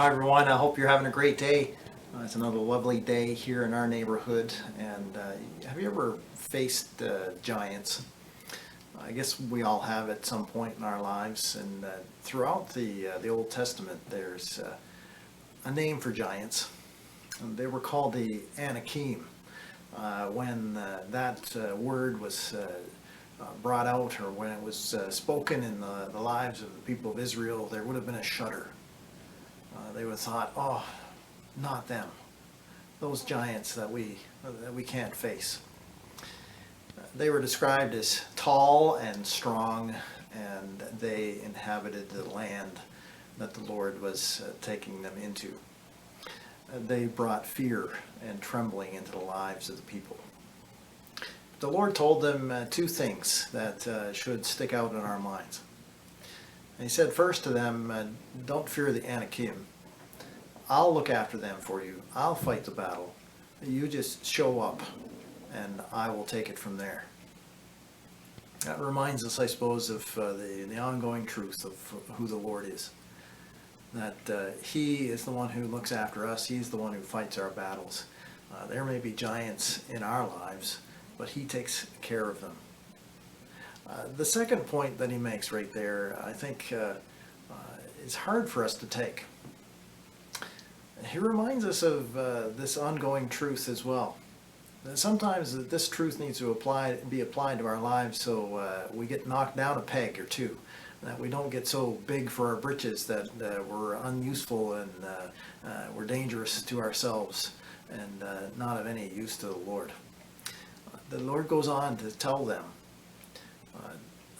Hi everyone, I hope you're having a great day. It's another lovely day here in our neighborhood. And have you ever faced giants? I guess we all have at some point in our lives. And throughout the Old Testament, there's a name for giants. And they were called the Anakim. When that word was brought out, or when it was spoken in the lives of the people of Israel, there would have been a shudder. They would have thought, oh, not them. Those giants that we can't face. They were described as tall and strong, and they inhabited the land that the Lord was taking them into. They brought fear and trembling into the lives of the people. The Lord told them two things that should stick out in our minds. And he said first to them, don't fear the Anakim. I'll look after them for you. I'll fight the battle. You just show up and I will take it from there. That reminds us, I suppose, of the ongoing truth of who the Lord is. That He is the one who looks after us. He's the one who fights our battles. There may be giants in our lives, but He takes care of them. The second point that he makes right there, I think, is hard for us to take. He reminds us of this ongoing truth as well. That sometimes this truth needs to be applied to our lives, so we get knocked down a peg or two. That we don't get so big for our britches that we're unuseful and we're dangerous to ourselves and not of any use to the Lord. The Lord goes on to tell them,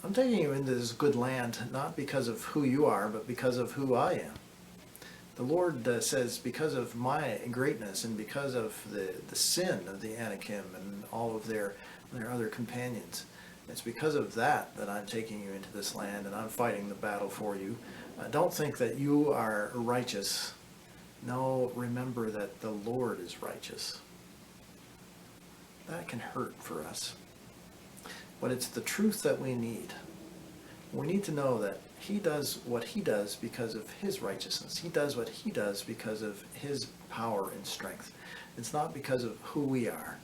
I'm taking you into this good land not because of who you are, but because of who I am. The Lord says, because of my greatness and because of the sin of the Anakim and all of their other companions, it's because of that I'm taking you into this land and I'm fighting the battle for you. Don't think that you are righteous. No, remember that the Lord is righteous. That can hurt for us. But it's the truth that we need. We need to know that He does what He does because of His righteousness. He does what He does because of His power and strength. It's not because of who we are.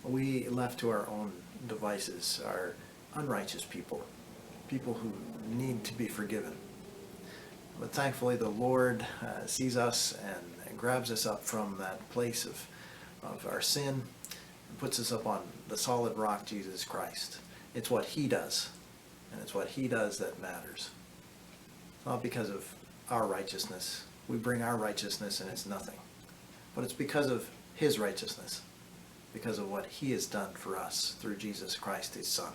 We, left to our own devices, are unrighteous people, people who need to be forgiven. But thankfully the Lord sees us and grabs us up from that place of our sin and puts us up on the solid rock, Jesus Christ. It's what He does, and it's what He does that matters. Not because of our righteousness. We bring our righteousness and it's nothing. But it's because of His righteousness, because of what He has done for us through Jesus Christ, His Son.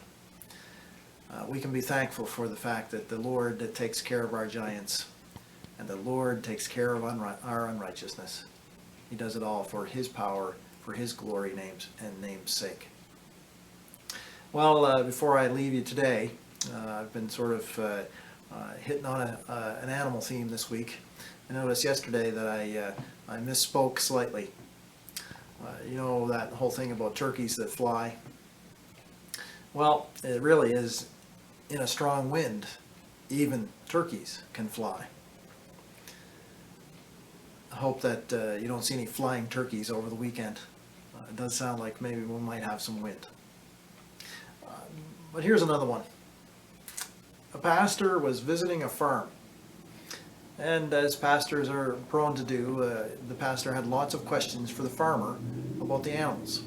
We can be thankful for the fact that the Lord takes care of our giants, and the Lord takes care of our unrighteousness. He does it all for His power, for His glory name's sake. Well, before I leave you today, I've been sort of hitting on an animal theme this week. I noticed yesterday that I misspoke slightly. You know that whole thing about turkeys that fly? Well, it really is, in a strong wind, even turkeys can fly. I hope that you don't see any flying turkeys over the weekend. It does sound like maybe we might have some wind. But here's another one. A pastor was visiting a farm. And as pastors are prone to do, the pastor had lots of questions for the farmer about the animals.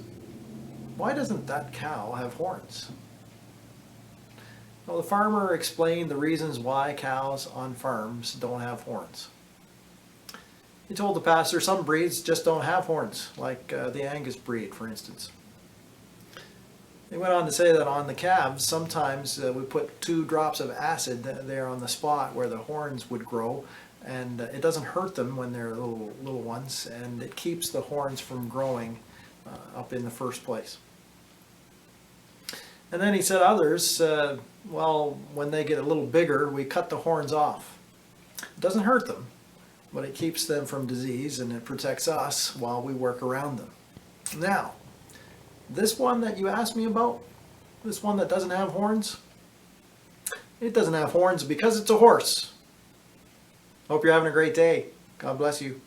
Why doesn't that cow have horns? Well, the farmer explained the reasons why cows on farms don't have horns. He told the pastor some breeds just don't have horns, like the Angus breed, for instance. He went on to say that on the calves, sometimes we put 2 drops of acid there on the spot where the horns would grow, and it doesn't hurt them when they're little ones, and it keeps the horns from growing up in the first place. And then he said others, well, when they get a little bigger, we cut the horns off. It doesn't hurt them, but it keeps them from disease, and it protects us while we work around them. Now, this one that you asked me about, this one that doesn't have horns, it doesn't have horns because it's a horse. Hope you're having a great day. God bless you.